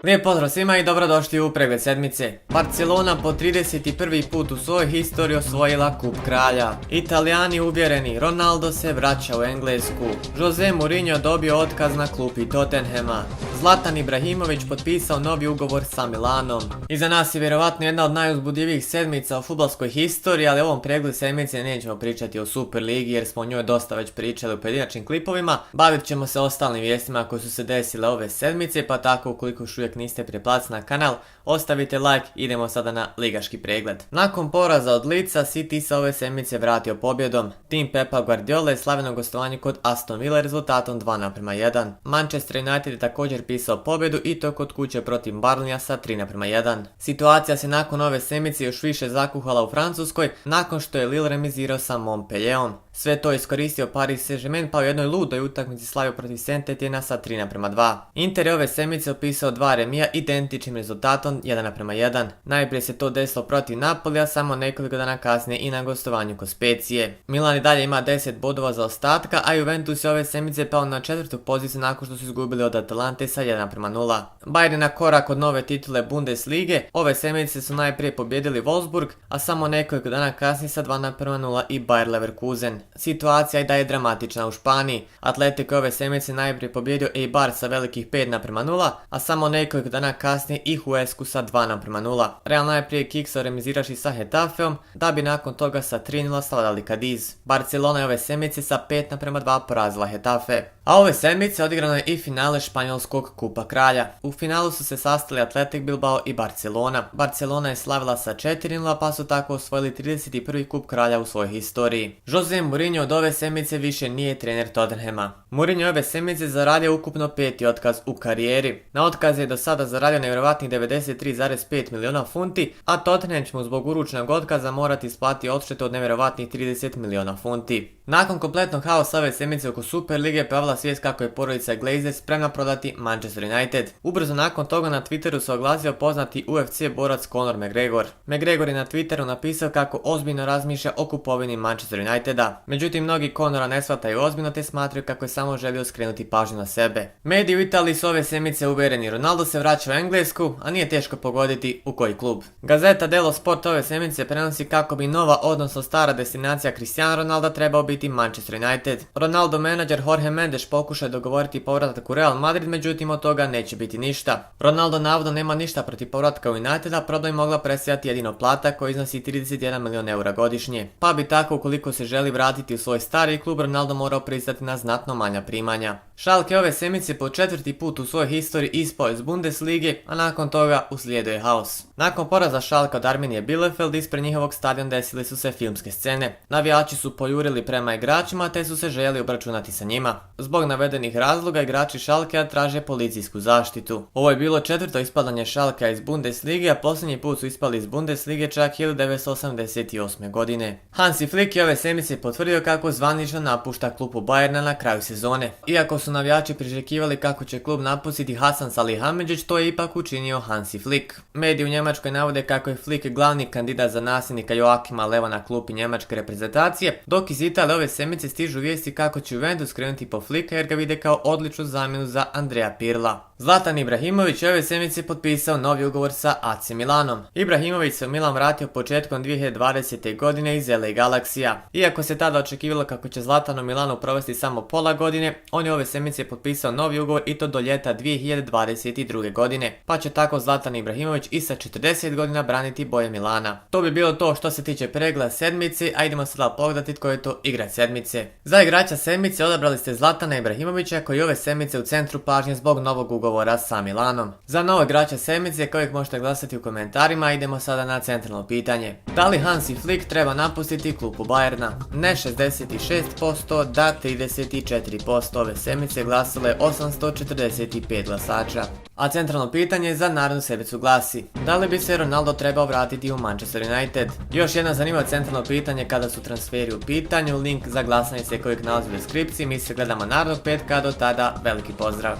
Lijep pozdrav svima i dobrodošli u pregled sedmice. Barcelona po 31. put u svojoj historiji osvojila kup kralja. Italijani uvjereni, Ronaldo se vraća u Englesku. Jose Mourinho dobio otkaz na klupi Tottenhama. Zlatan Ibrahimović potpisao novi ugovor sa Milanom. Iza nas je vjerovatno jedna od najuzbudljivijih sedmica u fudbalskoj historiji, ali u ovom pregledu sedmice nećemo pričati o Superligi jer smo o njoj dosta već pričali u pojedinačnim klipovima. Bavit ćemo se ostalim vijestima koje su se desile ove sedmice, pa tako ukoliko još uvijek niste preplatili na kanal, ostavite like, idemo sada na ligaški pregled. Nakon poraza od Leedsa, City se ove sedmice vratio pobjedom. Tim Pepa Guardiola je slaveno gostovanje kod Aston Villa rezultatom 2:1. Manchester United je također pisao pobjedu i to kod kuće protiv Burnleya sa 3:1. Situacija se nakon ove sedmice još više zakuhala u Francuskoj nakon što je Lille remizirao sa Montpellierom. Sve to je iskoristio Paris Saint-Germain pa u jednoj ludoj utakmici slavio protiv Saint-Etienne sa 3:2. Inter je ove sedmice opisao dva remija identičnim rezultatom 1:1. Najprije se to desilo protiv Napolija, samo nekoliko dana kasnije i na gostovanju kod Specije. Milan i dalje ima 10 bodova za ostatka, a Juventus je ove sedmice pao na 4. poziciju nakon što su izgubili od Atalante sa 1:0. Bayern je na korak od nove titule Bundeslige, ove sedmice su najprije pobjedili Wolfsburg, a samo nekoliko dana kasnije sa 2:0 i Bayer Leverkusen. Situacija je da je dramatična u Španiji. Atletico ove sedmice najprije pobjedio Eibar sa velikih 5:0, a samo nekoliko dana kasnije i Huesku sa 2:0. Real najprije kiksao remiziraši sa Hetafeom, da bi nakon toga sa 3:0 savladali Cadiz. Barcelona je ove sedmice sa 5:2 porazila Hetafe. A ove sedmice odigrano je i finale španjolskog kupa kralja. U finalu su se sastali Athletic Bilbao i Barcelona. Barcelona je slavila sa 4:0 pa su tako osvojili 31. kup kralja u svojoj historiji. Jose Mourinho od ove sedmice više nije trener Tottenhama. Mourinho ove sedmice zaradio ukupno 5. otkaz u karijeri. Na otkaz je do sada zaradio nevjerovatnih 93,5 miliona funti, a Tottenham će mu zbog uručenog otkaza morati isplatiti odštetu od nevjerovatnih 30 miliona funti. Nakon kompletnog haosa ove sedmice oko Super Lige pojavila svijest kako je porodica Glazer spremna prodati Manchester United. Ubrzo nakon toga na Twitteru se oglasio poznati UFC borac Conor McGregor. McGregor je na Twitteru napisao kako ozbiljno razmišlja o kupovini Manchester Uniteda. Međutim, mnogi Conora ne shvataju ozbiljno te smatraju kako je samo želio skrenuti pažnju na sebe. Mediji u Italiji su ove sedmice uvjereni, Ronaldo se vraća u Englesku, a nije teško pogoditi u koji klub. Gazeta dello Sport ove sedmice prenosi kako bi nova odnosno stara destinacija Cristiano Ronaldo trebao biti Manchester United. Ronaldo menadžer Jorge Mendes pokušao je dogovoriti povratak u Real Madrid, međutim od toga neće biti ništa. Ronaldo navodno nema ništa protiv povratka u Uniteda, problem mogla predstavljati jedino plata koji iznosi 31 milion eura godišnje. Pa bi tako ukoliko se želi vratiti u svoj stari klub, Ronaldo morao pristati na znatno manja primanja. Schalke ove sedmice po 4. put u svojoj historiji ispao iz Bundeslige, a nakon toga uslijedio je haos. Nakon poraza Schalke od Arminije Bielefeld ispred njihovog stadiona desile su se filmske scene. Navijači su pojurili prema igračima te su se željeli obračunati sa njima. Zbog navedenih razloga igrači Schalkea traže policijsku zaštitu. Ovo je bilo 4. ispadanje Schalkea iz Bundeslige, a posljednji put su ispali iz Bundeslige čak 1988. godine. Hansi Flick je ove sedmice potvrdio kako zvanično napušta klubu Bayerna na kraju sezone. Iako su navijači priželjkivali kako će klub napustiti Hasan Salihamidzić, to je ipak učinio Hansi Flick. Mediji u Njemačkoj navode kako je Flick glavni kandidat za nasljednika Joachima Leva na klupi njemačke reprezentacije, dok iz Italije ove sedmice stižu vijesti kako će Juventus krenuti po Flicka jer ga vide kao odličnu zamjenu za Andrea Pirla. Zlatan Ibrahimović je ove sedmice potpisao novi ugovor sa AC Milanom. Ibrahimović se u Milan vratio početkom 2020. godine iz LA Galaxija. Iako se tada očekivalo kako će Zlatan u Milanu provesti samo pola godine, on je ove sedmice potpisao novi ugovor i to do ljeta 2022. godine, pa će tako Zlatan Ibrahimović i sa 40 godina braniti boje Milana. To bi bilo to što se tiče pregleda sedmice, a idemo sada pogledati tko je to igrač sedmice. Za igrača sedmice odabrali ste Zlatana Ibrahimovića koji je ove sedmice u centru pažnje zbog novog ugovora sa Milanom. Za novog igrača sedmice kojeg možete glasati u komentarima, idemo sada na centralno pitanje. Da li Hansi Flick treba napustiti klubu Bayerna? Ne 66%, da 34%. Ove sedmice glasalo je 845 glasača. A centralno pitanje za narednu sedmicu glasi: da li bi se Ronaldo trebao vratiti u Manchester United? Još jedna zanimljivo centralno pitanje kada su transferi u pitanju, link za glasanje se kojeg nalazi u deskripciji. Mi se gledamo narednog petka, do tada veliki pozdrav!